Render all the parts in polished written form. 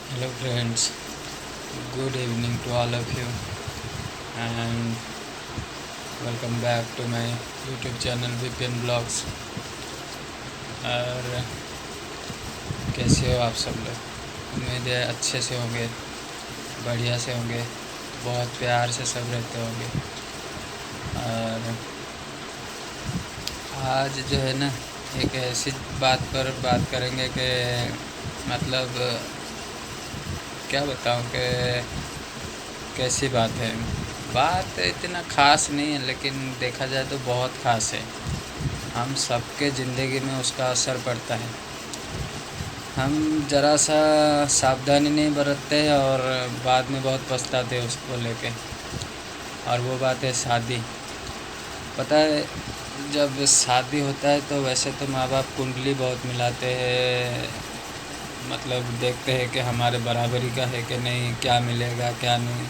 Hello friends, good evening to all of you and welcome back to my YouTube channel VPN Blogs। और कैसे हो आप सब लोग? उम्मीद है अच्छे से होंगे, बढ़िया से होंगे, बहुत प्यार से सब रहते होंगे। और आज जो है ना, एक ऐसी बात पर बात करेंगे कि मतलब क्या बताऊं कि कैसी बात है। बात इतना ख़ास नहीं है, लेकिन देखा जाए तो बहुत ख़ास है। हम सबके ज़िंदगी में उसका असर पड़ता है। हम ज़रा सा सावधानी नहीं बरतते और बाद में बहुत पछताते हैं उसको लेके। और वो बात है शादी। पता है, जब शादी होता है तो वैसे तो माँ बाप कुंडली बहुत मिलाते हैं, मतलब देखते हैं कि हमारे बराबरी का है कि नहीं, क्या मिलेगा क्या नहीं।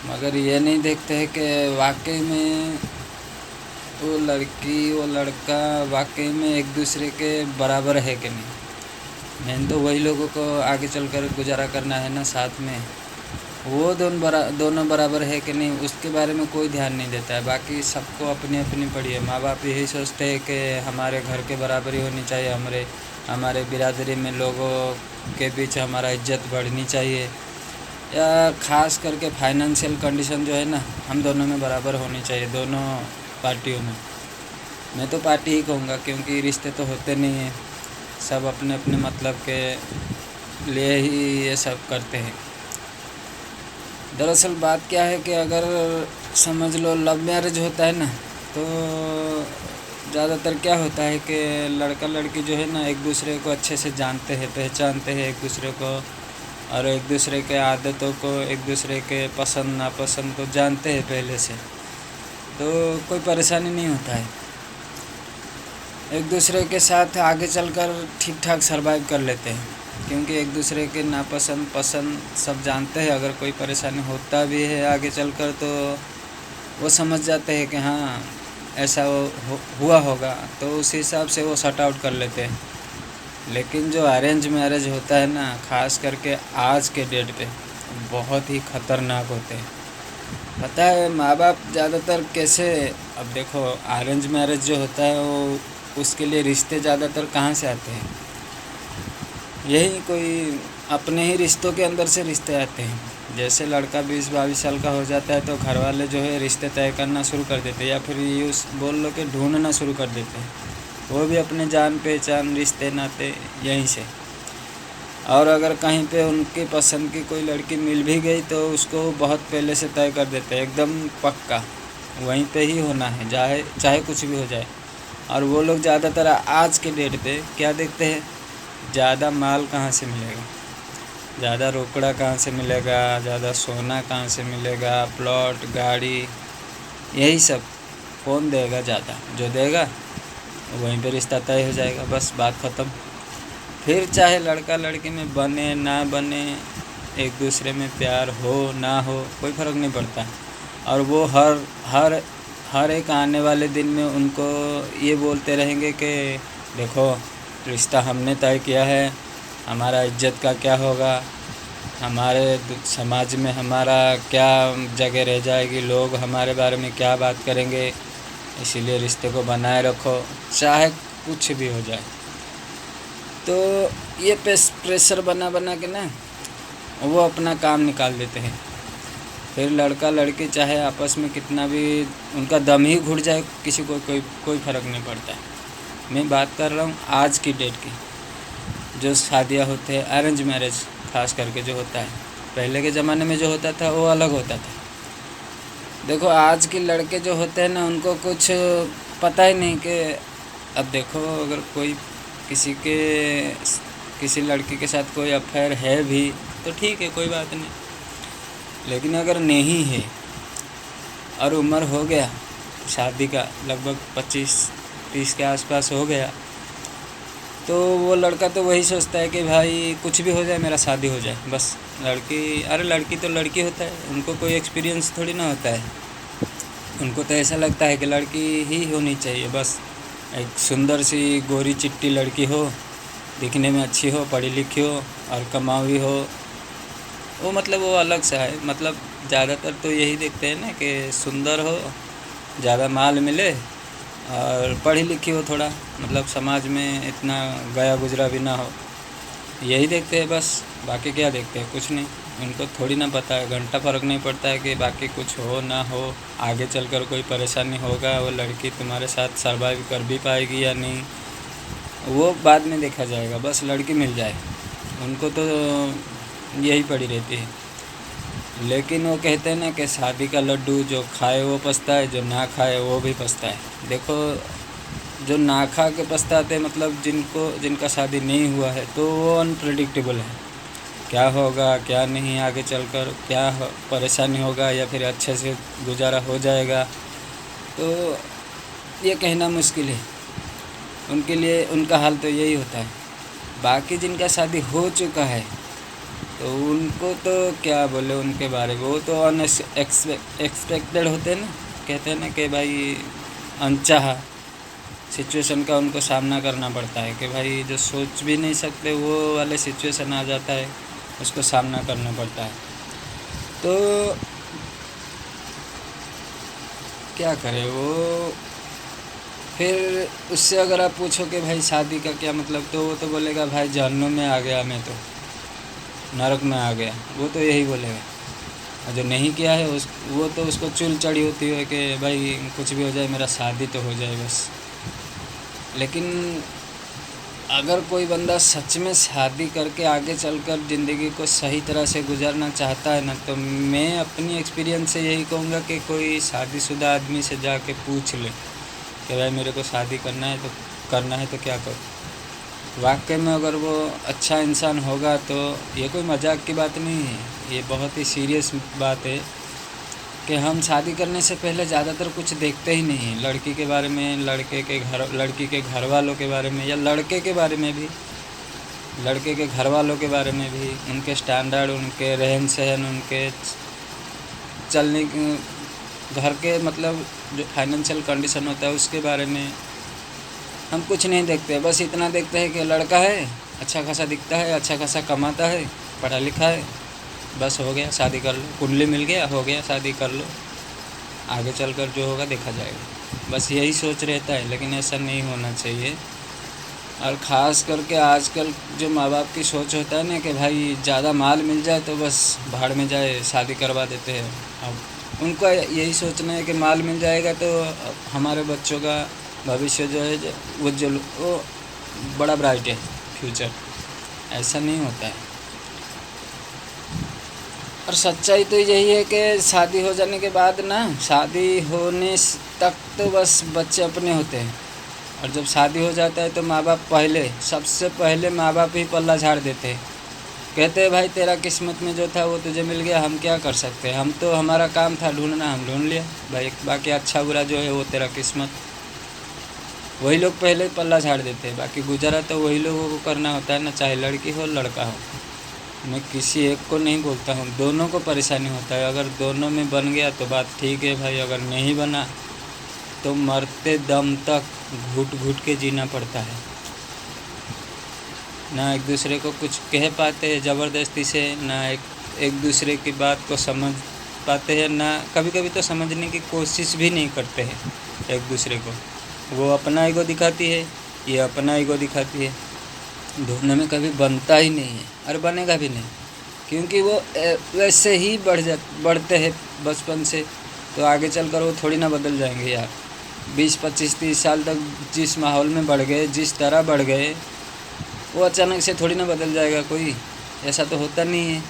मगर ये नहीं देखते हैं कि वाकई में वो लड़की वो लड़का वाकई में एक दूसरे के बराबर है कि नहीं। मेन तो वही लोगों को आगे चलकर गुजारा करना है ना साथ में। वो दोनों बराबर है कि नहीं, उसके बारे में कोई ध्यान नहीं देता है। बाकी सबको अपनी अपनी पड़ी है। माँ बाप यही सोचते हैं कि हमारे घर के बराबरी होनी चाहिए, हमारे बिरादरी में लोगों के बीच हमारा इज्जत बढ़नी चाहिए, या ख़ास करके फाइनेंशियल कंडीशन जो है ना, हम दोनों में बराबर होनी चाहिए, दोनों पार्टियों में। मैं तो पार्टी ही कहूँगा, क्योंकि रिश्ते तो होते नहीं हैं, सब अपने अपने मतलब के लिए ही ये सब करते हैं। दरअसल बात क्या है कि अगर समझ लो लव मैरिज होता है ना, तो ज़्यादातर क्या होता है कि लड़का लड़की जो है ना एक दूसरे को अच्छे से जानते हैं, पहचानते हैं एक दूसरे को, और एक दूसरे के आदतों को, एक दूसरे के पसंद नापसंद को जानते हैं पहले से, तो कोई परेशानी नहीं होता है। एक दूसरे के साथ आगे चलकर ठीक ठाक सर्वाइव कर लेते हैं, क्योंकि एक दूसरे के नापसंद पसंद सब जानते हैं। अगर कोई परेशानी होता भी है आगे चलकर, तो वो समझ जाते हैं कि हाँ ऐसा हुआ होगा, तो उस हिसाब से वो सॉर्ट आउट कर लेते हैं। लेकिन जो अरेंज मैरिज होता है ना, ख़ास करके आज के डेट पे बहुत ही ख़तरनाक होते हैं। पता है माँ बाप ज़्यादातर कैसे, अब देखो अरेंज मैरिज जो होता है वो उसके लिए रिश्ते ज़्यादातर कहाँ से आते हैं, यही कोई अपने ही रिश्तों के अंदर से रिश्ते आते हैं। जैसे लड़का 20-22 साल का हो जाता है तो घर वाले जो है रिश्ते तय करना शुरू कर देते हैं, या फिर यूँ बोल लो कि ढूंढना शुरू कर देते हैं। वो भी अपने जान पहचान रिश्ते नाते यहीं से। और अगर कहीं पे उनकी पसंद की कोई लड़की मिल भी गई तो उसको बहुत पहले से तय कर देते हैं, एकदम पक्का वहीं पे ही होना है, चाहे कुछ भी हो जाए। और वो लोग ज़्यादातर आज के डेट पे क्या देखते हैं, ज़्यादा माल कहाँ से मिलेगा, ज़्यादा रोकड़ा कहाँ से मिलेगा, ज़्यादा सोना कहाँ से मिलेगा, प्लॉट गाड़ी यही सब कौन देगा, ज़्यादा जो देगा वहीं पे रिश्ता तय हो जाएगा, बस बात ख़त्म। फिर चाहे लड़का लड़की में बने ना बने, एक दूसरे में प्यार हो ना हो, कोई फ़र्क नहीं पड़ता। और वो हर एक आने वाले दिन में उनको ये बोलते रहेंगे कि देखो रिश्ता हमने तय किया है, हमारा इज्जत का क्या होगा, हमारे समाज में हमारा क्या जगह रह जाएगी, लोग हमारे बारे में क्या बात करेंगे, इसीलिए रिश्ते को बनाए रखो चाहे कुछ भी हो जाए। तो ये प्रेशर बना बना के ना वो अपना काम निकाल देते हैं। फिर लड़का लड़की चाहे आपस में कितना भी उनका दम ही घुट जाए, किसी को कोई फ़र्क नहीं पड़ता है। मैं बात कर रहा हूँ आज की डेट की, जो शादियाँ होते हैं अरेंज मैरिज खास करके जो होता है, पहले के ज़माने में जो होता था वो अलग होता था। देखो आज के लड़के जो होते हैं ना, उनको कुछ पता ही नहीं कि अब देखो अगर कोई किसी लड़की के साथ कोई अफेयर है भी तो ठीक है, कोई बात नहीं। लेकिन अगर नहीं है और उम्र हो गया शादी का, लगभग 25-30 के आसपास हो गया, तो वो लड़का तो वही सोचता है कि भाई कुछ भी हो जाए मेरा शादी हो जाए बस। लड़की तो लड़की होता है, उनको कोई एक्सपीरियंस थोड़ी ना होता है। उनको तो ऐसा लगता है कि लड़की ही होनी चाहिए, बस एक सुंदर सी गोरी चिट्टी लड़की हो, दिखने में अच्छी हो, पढ़ी लिखी हो और कमाई हो, वो मतलब वो अलग सा है। मतलब ज़्यादातर तो यही देखते हैं ना कि सुंदर हो, ज़्यादा माल मिले और पढ़ी लिखी हो थोड़ा, मतलब समाज में इतना गया गुजरा भी ना हो, यही देखते हैं बस। बाकी क्या देखते हैं? कुछ नहीं। उनको थोड़ी ना पता है, घंटा फ़र्क नहीं पड़ता है कि बाकी कुछ हो ना हो, आगे चलकर कोई परेशानी होगा, वो लड़की तुम्हारे साथ सर्वाइव कर भी पाएगी या नहीं, वो बाद में देखा जाएगा। बस लड़की मिल जाए, उनको तो यही पड़ी रहती है। लेकिन वो कहते हैं ना कि शादी का लड्डू जो खाए वो पछता है, जो ना खाए वो भी पछता है। देखो, जो ना खा के पछताते मतलब जिनका शादी नहीं हुआ है, तो वो अनप्रेडिक्टेबल है, क्या होगा क्या नहीं, आगे चलकर क्या परेशानी होगा या फिर अच्छे से गुजारा हो जाएगा, तो ये कहना मुश्किल है। उनके लिए उनका हाल तो यही होता है। बाकी जिनका शादी हो चुका है तो उनको तो क्या बोले उनके बारे में, वो तो एक्सपेक्टेड होते हैं ना, कहते हैं ना कि भाई अनचाहा सिचुएशन का उनको सामना करना पड़ता है कि भाई जो सोच भी नहीं सकते वो वाले सिचुएशन आ जाता है, उसको सामना करना पड़ता है। तो क्या करे वो। फिर उससे अगर आप पूछो कि भाई शादी का क्या मतलब, तो वो तो बोलेगा भाई जहन्नुम में आ गया, मैं तो नरक में आ गया, वो तो यही बोलेगा। और जो नहीं किया है वो तो उसको चुल चढ़ी होती है कि भाई कुछ भी हो जाए, मेरा शादी तो हो जाए बस। लेकिन अगर कोई बंदा सच में शादी करके आगे चलकर ज़िंदगी को सही तरह से गुजारना चाहता है ना, तो मैं अपनी एक्सपीरियंस से यही कहूँगा कि कोई शादीशुदा आदमी से जाके पूछ ले कि भाई मेरे को शादी करना है तो क्या करूँ। वाकई में अगर वो अच्छा इंसान होगा तो ये कोई मजाक की बात नहीं है, ये बहुत ही सीरियस बात है कि हम शादी करने से पहले ज़्यादातर कुछ देखते ही नहीं हैं। लड़की के बारे में, लड़की के घर वालों के बारे में, या लड़के के बारे में भी, लड़के के घर वालों के बारे में भी, उनके स्टैंडर्ड, उनके रहन सहन, उनके चलने, घर के मतलब जो फाइनेंशियल कंडीशन होता है उसके बारे में हम कुछ नहीं देखते। बस इतना देखते हैं कि लड़का है, अच्छा खासा दिखता है, अच्छा खासा कमाता है, पढ़ा लिखा है, बस हो गया, शादी कर लो, कुंडली मिल गया, हो गया, शादी कर लो, आगे चलकर जो होगा देखा जाएगा। बस यही सोच रहता है, लेकिन ऐसा नहीं होना चाहिए। और ख़ास करके आजकल जो माँ बाप की सोच होता है ना कि भाई ज़्यादा माल मिल जाए तो बस भाड़ में जाए, शादी करवा देते हैं। अब उनका यही सोचना है कि माल मिल जाएगा तो हमारे बच्चों का भविष्य जो है वो बड़ा ब्राइट है, फ्यूचर। ऐसा नहीं होता है। और सच्चाई तो यही है कि शादी हो जाने के बाद ना, शादी होने तक तो बस बच्चे अपने होते हैं, और जब शादी हो जाता है तो माँ बाप सबसे पहले माँ बाप ही पल्ला झाड़ देते हैं। कहते हैं भाई तेरा किस्मत में जो था वो तुझे मिल गया, हम क्या कर सकते हैं, हम तो हमारा काम था ढूंढना, हम ढूंढ लिया भाई, बाकी अच्छा बुरा जो है वो तेरा किस्मत। वही लोग पहले पल्ला झाड़ देते हैं, बाकी गुजारा तो वही लोगों को करना होता है ना, चाहे लड़की हो लड़का हो। मैं किसी एक को नहीं बोलता हूँ, दोनों को परेशानी होता है। अगर दोनों में बन गया तो बात ठीक है भाई, अगर नहीं बना तो मरते दम तक घुट घुट के जीना पड़ता है। ना एक दूसरे को कुछ कह पाते हैं ज़बरदस्ती से, ना एक दूसरे की बात को समझ पाते हैं, ना कभी कभी तो समझने की कोशिश भी नहीं करते हैं एक दूसरे को। वो अपना ईगो दिखाती है, ये अपना ईगो दिखाती है, दोनों में कभी बनता ही नहीं है और बनेगा भी नहीं, क्योंकि वो वैसे ही बढ़ते हैं बचपन से, तो आगे चलकर वो थोड़ी ना बदल जाएंगे यार। 20, 25, 30 साल तक जिस माहौल में बढ़ गए, जिस तरह बढ़ गए, वो अचानक से थोड़ी ना बदल जाएगा कोई, ऐसा तो होता नहीं है।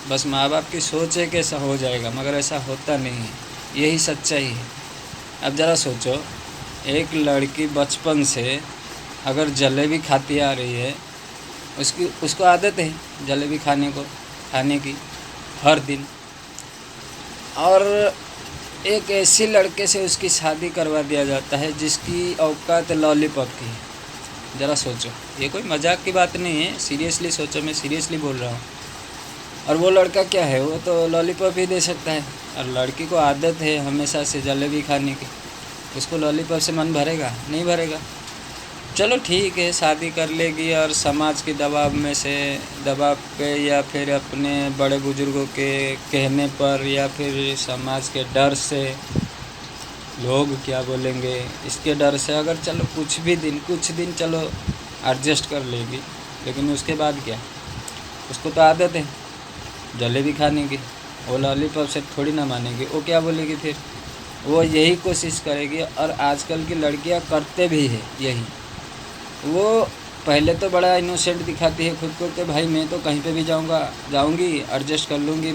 बस माँ बाप की सोच है कि ऐसा हो जाएगा, मगर ऐसा होता नहीं है, यही सच्चाई है। अब ज़रा सोचो, एक लड़की बचपन से अगर जलेबी खाती आ रही है, उसको आदत है जलेबी खाने की हर दिन, और एक ऐसी लड़के से उसकी शादी करवा दिया जाता है जिसकी औकात लॉलीपॉप की है। ज़रा सोचो, ये कोई मजाक की बात नहीं है, सीरियसली सोचो, मैं सीरियसली बोल रहा हूँ। और वो लड़का क्या है, वो तो लॉलीपॉप ही दे सकता है, और लड़की को आदत है हमेशा से जलेबी खाने की, उसको लॉलीपॉप से मन भरेगा? नहीं भरेगा। चलो ठीक है, शादी कर लेगी और समाज के दबाव पे या फिर अपने बड़े बुजुर्गों के कहने पर या फिर समाज के डर से, लोग क्या बोलेंगे इसके डर से अगर चलो कुछ दिन चलो एडजस्ट कर लेगी, लेकिन उसके बाद क्या? उसको तो आदत है जलेबी खाने की, वो लॉलीपॉप से थोड़ी ना मानेगी। वो क्या बोलेगी फिर? वो यही कोशिश करेगी। और आजकल की लड़कियां करते भी है यही। वो पहले तो बड़ा इनोसेंट दिखाती है खुद को कि भाई मैं तो कहीं पे भी जाऊंगी एडजस्ट कर लूँगी,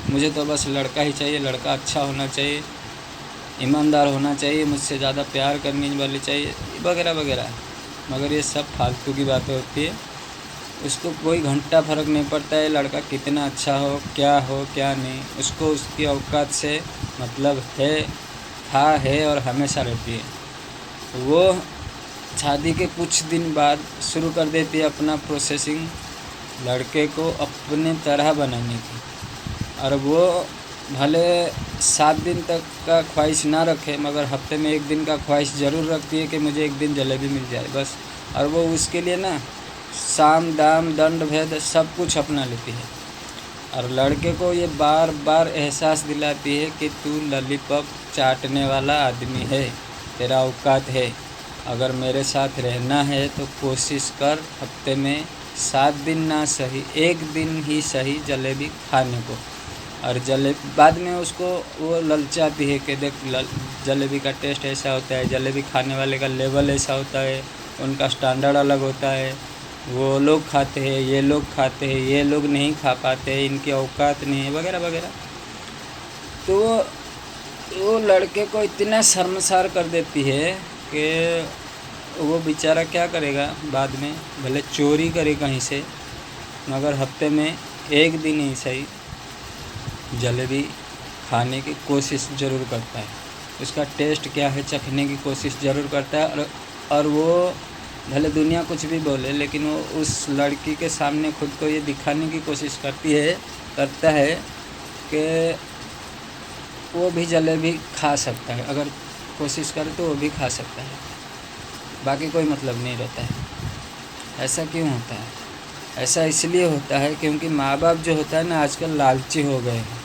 मुझे तो बस लड़का ही चाहिए, लड़का अच्छा होना चाहिए, ईमानदार होना चाहिए, मुझसे ज़्यादा प्यार करने वाली चाहिए, वगैरह वगैरह। मगर ये सब फालतू की बातें होती है। उसको कोई घंटा फ़र्क नहीं पड़ता है लड़का कितना अच्छा हो क्या नहीं। उसको उसकी औकात से मतलब है और हमेशा रहती है। वो शादी के कुछ दिन बाद शुरू कर देती है अपना प्रोसेसिंग लड़के को अपने तरह बनाने की। और वो भले 7 दिन तक का ख्वाहिश ना रखे, मगर हफ्ते में 1 दिन का ख्वाहिश ज़रूर रखती है कि मुझे 1 दिन जलेबी मिल जाए बस। और वो उसके लिए ना साम दाम दंड भेद सब कुछ अपना लेती है। और लड़के को ये बार बार एहसास दिलाती है कि तू लॉलीपॉप चाटने वाला आदमी है, तेरा औकात है। अगर मेरे साथ रहना है तो कोशिश कर हफ्ते में 7 दिन ना सही 1 दिन ही सही जलेबी खाने को। और बाद में उसको वो ललचाती है कि देख जलेबी का टेस्ट ऐसा होता है, जलेबी खाने वाले का लेवल ऐसा होता है, उनका स्टैंडर्ड अलग होता है, वो लोग खाते हैं, ये लोग खाते हैं, ये लोग नहीं खा पाते हैं, इनकी औकात नहीं है, वगैरह वगैरह। तो वो लड़के को इतना शर्मसार कर देती है कि वो बेचारा क्या करेगा बाद में, भले चोरी करे कहीं से, मगर हफ्ते में 1 दिन ही सही जलेबी खाने की कोशिश ज़रूर करता है। उसका टेस्ट क्या है चखने की कोशिश ज़रूर करता है। और वो भले दुनिया कुछ भी बोले, लेकिन वो उस लड़की के सामने खुद को ये दिखाने की कोशिश करता है कि वो भी जलेबी खा सकता है, अगर कोशिश करे तो वो भी खा सकता है, बाकी कोई मतलब नहीं रहता है। ऐसा क्यों होता है? ऐसा इसलिए होता है क्योंकि माँ बाप जो होता है ना आजकल लालची हो गए हैं,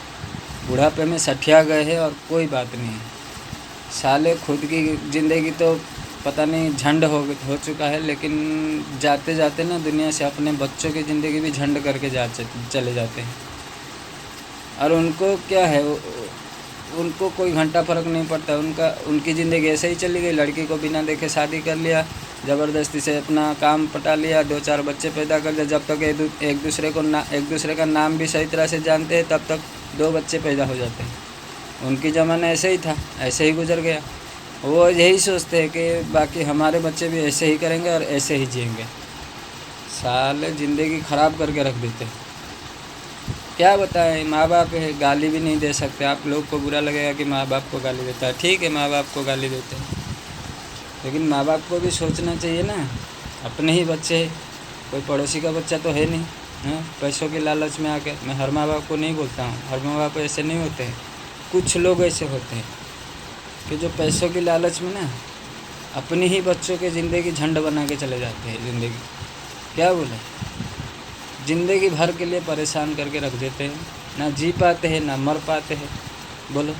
बुढ़ापे में सठिया गए हैं और कोई बात नहीं है। साले खुद की ज़िंदगी तो पता नहीं झंड हो चुका है, लेकिन जाते जाते ना दुनिया से अपने बच्चों की ज़िंदगी भी झंड करके चले जाते हैं। और उनको क्या है, उनको कोई घंटा फ़र्क नहीं पड़ता। उनकी ज़िंदगी ऐसे ही चली गई। लड़की को बिना देखे शादी कर लिया, ज़बरदस्ती से अपना काम पटा लिया, 2-4 बच्चे पैदा कर दिया। जब तक एक दूसरे का नाम भी सही तरह से जानते हैं तब तक 2 बच्चे पैदा हो जाते हैं। उनकी ज़माना ऐसे ही था, ऐसे ही गुजर गया। वो यही सोचते हैं कि बाकी हमारे बच्चे भी ऐसे ही करेंगे और ऐसे ही जिएंगे। साले ज़िंदगी ख़राब करके रख देते हैं। क्या बताएं, माँ बाप है, गाली भी नहीं दे सकते। आप लोग को बुरा लगेगा कि माँ बाप को गाली देता है, ठीक है माँ बाप को गाली देते हैं, लेकिन माँ बाप को भी सोचना चाहिए ना, अपने ही बच्चे, कोई पड़ोसी का बच्चा तो है नहीं। पैसों के लालच में आके, मैं हर माँ बाप को नहीं बोलता हूँ, हर माँ बाप ऐसे नहीं होते हैं। कुछ लोग ऐसे होते हैं कि जो पैसों की लालच में ना अपनी ही बच्चों की ज़िंदगी झंड बना के चले जाते हैं। ज़िंदगी क्या बोले, ज़िंदगी भर के लिए परेशान करके रख देते हैं, ना जी पाते हैं ना मर पाते हैं। बोलो,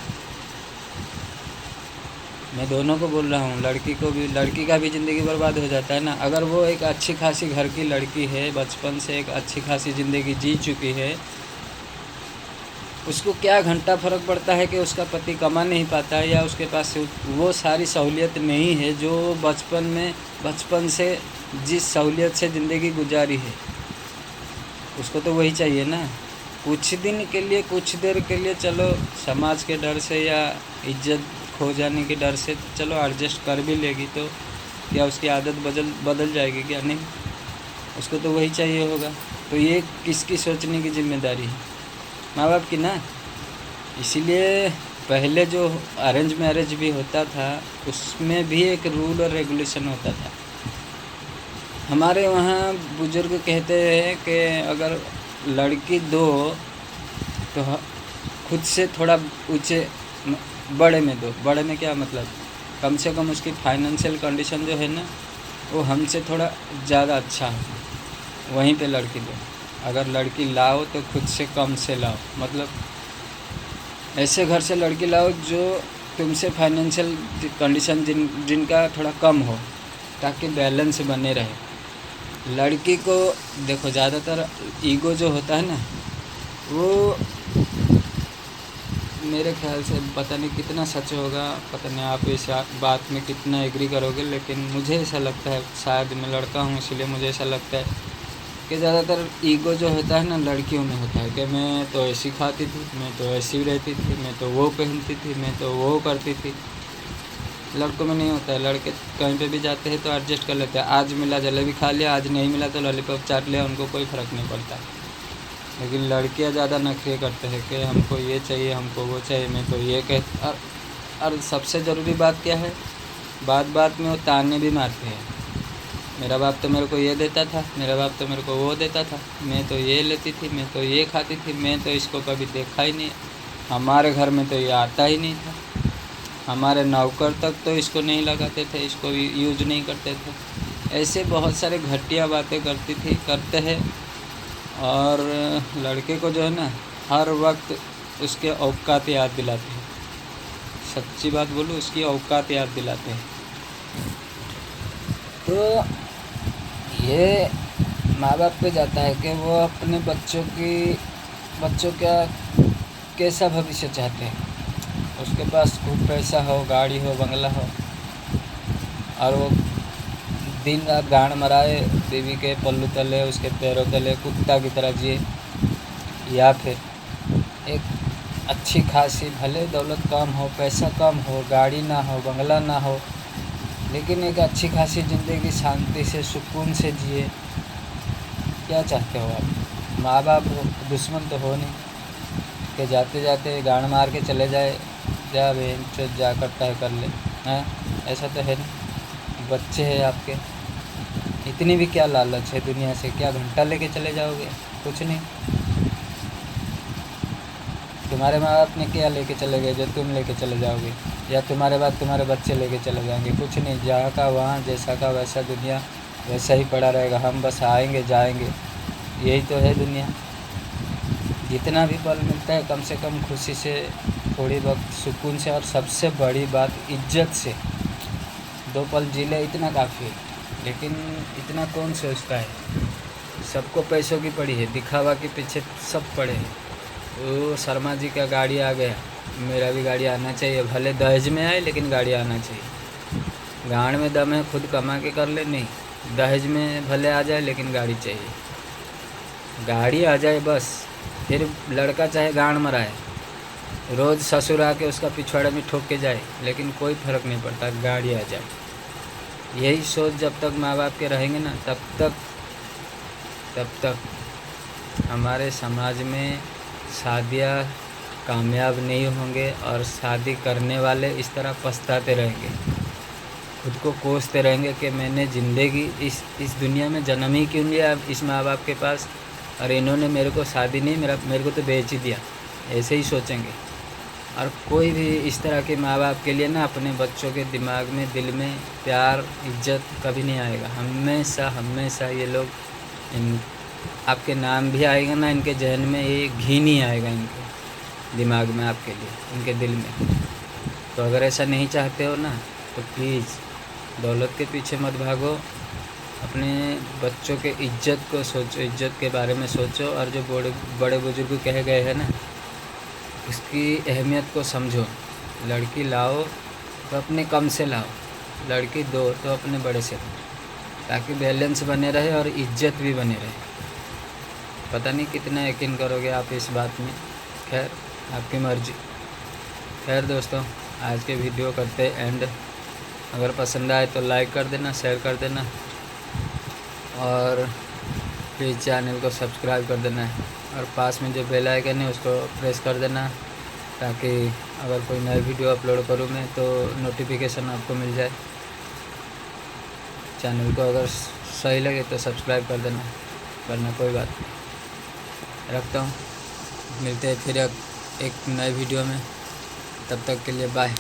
मैं दोनों को बोल रहा हूँ, लड़की का भी ज़िंदगी बर्बाद हो जाता है ना। अगर वो एक अच्छी खासी घर की लड़की है, बचपन से एक अच्छी खासी ज़िंदगी जी चुकी है, उसको क्या घंटा फ़र्क पड़ता है कि उसका पति कमा नहीं पाता है या उसके पास वो सारी सहूलियत नहीं है जो बचपन से जिस सहूलियत से ज़िंदगी गुजारी है। उसको तो वही चाहिए ना। कुछ दिन के लिए, कुछ देर के लिए चलो समाज के डर से या इज्जत खो जाने के डर से चलो एडजस्ट कर भी लेगी, तो क्या उसकी आदत बदल जाएगी? क्या नहीं, उसको तो वही चाहिए होगा। तो ये किसकी सोचने की जिम्मेदारी है? माँ बाप की ना। इसीलिए पहले जो अरेंज मैरिज भी होता था उसमें भी एक रूल और रेगुलेशन होता था। हमारे वहाँ बुजुर्ग कहते हैं कि अगर लड़की दो तो खुद से थोड़ा ऊँचे बड़े में दो। बड़े में क्या मतलब, कम से कम उसकी फाइनेंशियल कंडीशन जो है ना وہ ہم سے تھوڑا زیادہ اچھا ہو، وہیں پہ لڑکی دو۔ اگر لڑکی لاؤ تو خود سے کم سے لاؤ، مطلب ایسے گھر سے لڑکی لاؤ جو تم سے فائنینشیل کنڈیشن جن کا تھوڑا کم ہو، تاکہ بیلنس بنے رہے۔ لڑکی کو دیکھو زیادہ تر ایگو جو ہوتا ہے نا، وہ میرے خیال سے پتہ نہیں کتنا سچ ہوگا، پتہ نہیں آپ اس بات میں کتنا ایگری کرو گے، لیکن مجھے ایسا لگتا ہے، شاید میں لڑکا ہوں اس لیے مجھے ایسا لگتا ہے کہ زیادہ تر ایگو جو ہوتا ہے نا لڑکیوں میں ہوتا ہے، کہ میں تو ایسی کھاتی تھی، میں تو ایسی رہتی تھی، میں تو وہ پہنتی تھی، میں تو وہ کرتی تھی۔ لڑکوں میں نہیں ہوتا ہے، لڑکے کہیں پہ بھی جاتے ہیں تو ایڈجسٹ کر لیتے ہیں، آج ملا جلیبی کھا لیا، آج نہیں ملا تو لالی پاپ چاٹ لیا، ان کو کوئی فرق نہیں پڑتا۔ لیکن لڑکیاں زیادہ نخرے کرتے ہیں کہ ہم کو یہ چاہیے، ہم کو وہ چاہیے، میں تو یہ اور سب سے ضروری بات کیا ہے، بات بات میں وہ تانے بھی مارتے ہیں۔ میرا باپ تو میرے کو یہ دیتا تھا، میرا باپ تو میرے کو وہ دیتا تھا، میں تو یہ لیتی تھی، میں تو یہ کھاتی تھی، میں تو اس کو کبھی دیکھا ہی نہیں، ہمارے گھر میں تو یہ آتا ہی نہیں تھا، ہمارے نوکر تک تو اس کو نہیں لگاتے تھے، اس کو یوز نہیں کرتے تھے۔ ایسے بہت سارے گھٹیا باتیں کرتے ہیں، اور لڑکے کو جو ہے نا ہر وقت اس کے اوقات یاد دلاتے ہیں۔ سچی بات بولوں، اس کی اوقات یاد دلاتے ہیں۔ تو یہ ماں باپ پہ جاتا ہے کہ وہ اپنے بچوں کا کیسا بھوشیہ چاہتے ہیں۔ اس کے پاس خوب پیسہ ہو، گاڑی ہو، بنگلہ ہو، اور وہ دن رات گاڑ مرائے، بیوی کے پلو تلے، اس کے پیروں تلے کتا کی طرح جیے، یا پھر ایک اچھی خاصی بھلے دولت کم ہو، پیسہ کم ہو، گاڑی نہ ہو، بنگلہ نہ ہو، لیکن ایک اچھی خاصی زندگی شانتی سے سکون سے جیے۔ کیا چاہتے ہو آپ؟ ماں باپ دشمن تو ہو نہیں کہ جاتے جاتے گاڑ مار کے چلے جائے، جا بہن چوت جا کرتا ہے کر لے، ہاں ایسا تو ہے نہیں۔ بچے ہیں آپ کے، اتنی بھی کیا لالچ ہے دنیا سے، کیا گھنٹہ لے کے چلے جاؤ گے؟ کچھ نہیں۔ تمہارے ماں باپ نے کیا لے کے چلے گئے جو تم لے کے چلے جاؤ گے، یا تمہارے بعد تمہارے بچے لے کے چلے جائیں گے؟ کچھ نہیں، جہاں کا وہاں، جیسا کا ویسا، دنیا ویسا ہی پڑا رہے گا، ہم بس آئیں گے جائیں گے، یہی تو ہے دنیا۔ جتنا بھی پل ملتا ہے کم سے کم خوشی سے، تھوڑی وقت سکون سے، اور سب سے بڑی بات عزت سے 2 پل جی لے، اتنا کافی ہے۔ لیکن اتنا کون سوچتا ہے؟ سب کو پیسوں کی پڑی ہے، دکھاوا کے پیچھے سب پڑے ہیں۔ وہ شرما جی کا گاڑی آ گیا، میرا بھی گاڑی آنا چاہیے، بھلے دہیج میں آئے لیکن گاڑی آنا چاہیے۔ گاڑ میں دم ہے، خود کما کے کر لے، نہیں دہیج میں بھلے آ جائے لیکن گاڑی چاہیے، گاڑی آ جائے بس۔ پھر لڑکا چاہے گاڑ مرائے، روز سسر آ کے اس کا پچھواڑے میں ٹھوک کے جائے، لیکن کوئی فرق نہیں پڑتا، گاڑی آ جائے۔ یہی سوچ جب تک ماں باپ کے رہیں گے نا، تب تک ہمارے سماج میں شادیاں کامیاب نہیں ہوں گے، اور شادی کرنے والے اس طرح پچھتاتے رہیں گے، خود کو کوستے رہیں گے کہ میں نے زندگی اس دنیا میں جنم ہی کیوں لیا اس ماں باپ کے پاس، اور انہوں نے میرے کو شادی نہیں، میرے کو تو بیچ ہی دیا، ایسے ہی سوچیں گے۔ اور کوئی بھی اس طرح کے ماں باپ کے لیے نا اپنے بچوں کے دماغ میں، دل میں پیار عزت کبھی نہیں آئے گا۔ ہمیشہ یہ لوگ آپ کے نام بھی آئے گا نا، ان کے ذہن میں یہ گھی نہیں آئے گا، ان کے دماغ میں آپ کے لیے، ان کے دل میں۔ تو اگر ایسا نہیں چاہتے ہو نا تو پلیز دولت کے پیچھے مت بھاگو، اپنے بچوں کے عزت کو سوچو، عزت کے بارے میں سوچو، اور جو بڑے بزرگ کہے گئے ہیں نا اس کی اہمیت کو سمجھو۔ لڑکی لاؤ تو اپنے کم سے لاؤ، لڑکی دو تو اپنے بڑے سے دو، تاکہ بیلنس بنے رہے اور عزت بھی بنے رہے۔ پتہ نہیں کتنا یقین کرو گے آپ اس بات میں، خیر آپ کی مرضی۔ خیر دوستوں، آج کے ویڈیو کرتے اینڈ، اگر پسند آئے تو لائک کر دینا، شیئر کر دینا، اور پلیز چینل کو سبسکرائب کر دینا ہے، اور پاس میں جو بیل آئیکن ہے اس کو پریس کر دینا، تاکہ اگر کوئی نئی ویڈیو اپلوڈ کروں میں تو نوٹیفیکیشن آپ کو مل جائے۔ چینل کو اگر صحیح لگے تو سبسکرائب کر دینا، ورنہ کوئی بات نہیں۔ رکھتا ہوں، ملتے ہیں پھر ایک نئے ویڈیو میں، تب تک کے لیے بائے۔